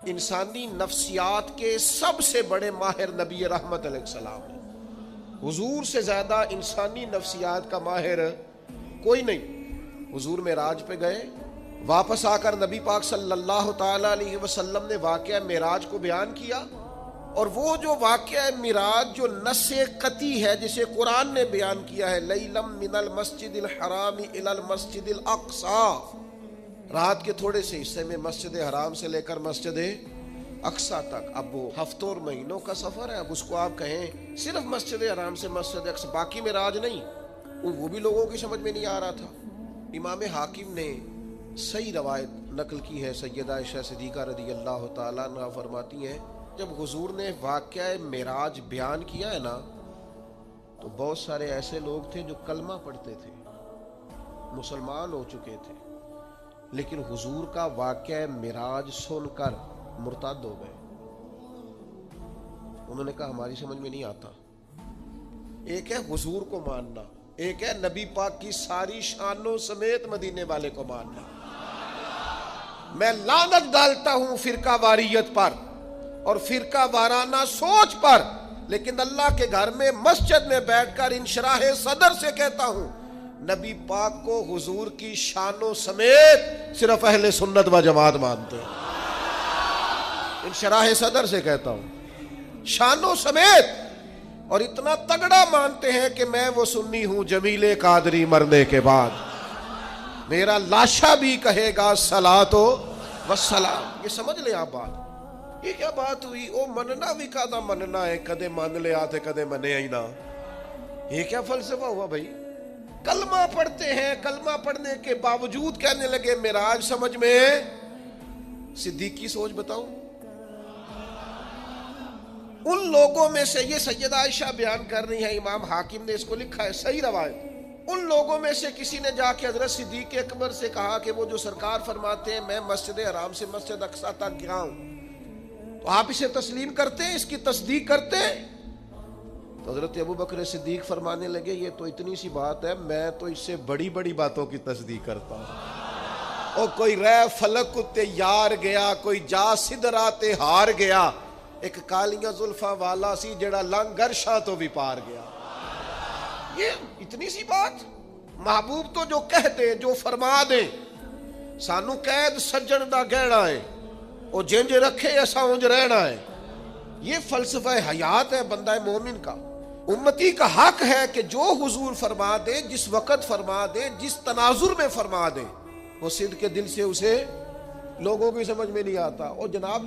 انسانی نفسیات کے سب سے بڑے ماہر نبی رحمت علیہ السلام ہیں۔ حضور سے زیادہ انسانی نفسیات کا ماہر کوئی نہیں۔ حضور معراج پہ گئے، واپس آ کر نبی پاک صلی اللہ تعالی علیہ وسلم نے واقعہ معراج کو بیان کیا، اور وہ جو واقعہ معراج جو نص قطعی ہے جسے قرآن نے بیان کیا ہے، لیلم من المسجد الحرام الی المسجد الاقصی، رات کے تھوڑے سے حصے میں مسجد حرام سے لے کر مسجد اقصی تک۔ اب وہ ہفتوں اور مہینوں کا سفر ہے، اب اس کو آپ کہیں صرف مسجد حرام سے مسجد اقصی، باقی معراج نہیں، وہ بھی لوگوں کی سمجھ میں نہیں آ رہا تھا۔ امام حاکم نے صحیح روایت نقل کی ہے، سیدہ عائشہ صدیقہ رضی اللہ تعالیٰ عنہا فرماتی ہیں جب حضور نے واقعہ معراج بیان کیا ہے نا، تو بہت سارے ایسے لوگ تھے جو کلمہ پڑھتے تھے، مسلمان ہو چکے تھے، لیکن حضور کا واقعہ معراج سن کر مرتد ہو گئے۔ انہوں نے کہا ہماری سمجھ میں نہیں آتا۔ ایک ہے حضور کو ماننا، ایک ہے نبی پاک کی ساری شانوں سمیت مدینے والے کو ماننا۔ میں لعنت ڈالتا ہوں فرقہ واریت پر اور فرقہ وارانہ سوچ پر، لیکن اللہ کے گھر میں مسجد میں بیٹھ کر انشراح صدر سے کہتا ہوں نبی پاک کو حضور کی شانوں سمیت صرف اہل سنت و جماعت مانتے ہیں۔ انشراح صدر سے کہتا ہوں شانوں سمیت، اور اتنا تگڑا مانتے ہیں کہ میں وہ سنی ہوں جمیل قادری مرنے کے بعد میرا لاشا بھی کہے گا صلاۃ و سلام۔ یہ سمجھ لیں آپ بات، یہ کیا بات ہوئی؟ او مننا بھی کہا مننا ہے، کدے مان لے آتے کدے منے ہی نہ، یہ کیا فلسفہ ہوا بھائی؟ کلمہ پڑھتے ہیں، کلمہ پڑھنے کے باوجود کہنے لگے معراج سمجھ میں۔ صدیقی سوچ بتاؤں، ان لوگوں میں سے، یہ سیدہ عائشہ بیان کر رہی ہے، امام حاکم نے اس کو لکھا ہے صحیح روایت، ان لوگوں میں سے کسی نے جا کے حضرت صدیق اکبر سے کہا کہ وہ جو سرکار فرماتے ہیں میں مسجد حرام سے مسجد اقصی تک گیا ہوں، تو آپ اسے تسلیم کرتے ہیں، اس کی تصدیق کرتے ہیں؟ تو حضرت ابوبکر صدیق فرمانے لگے یہ تو اتنی سی بات ہے، میں تو اس سے بڑی بڑی باتوں کی تصدیق کرتا ہوں۔ اور کوئی رہ فلک تے یار گیا، کوئی جا سدرات ہار گیا، ایک کالیاں زلفاں والا سی جڑا لنگر شاہ تو بھی پار گیا۔ یہ اتنی سی بات؟ محبوب تو جو کہہ دے، جو فرما دے، سانو قید سجن دا گہنا ہے، او جنج رکھے ایسا اونج رہنا ہے۔ یہ فلسفہ حیات ہے بندہ مومن کا۔ امتی کا حق ہے کہ جو حضور فرما دے، جس وقت فرما دے، جس تناظر میں فرما دے، وہ صدق کے دل سے اسے لوگوں کی سمجھ میں نہیں آتا۔ اور جناب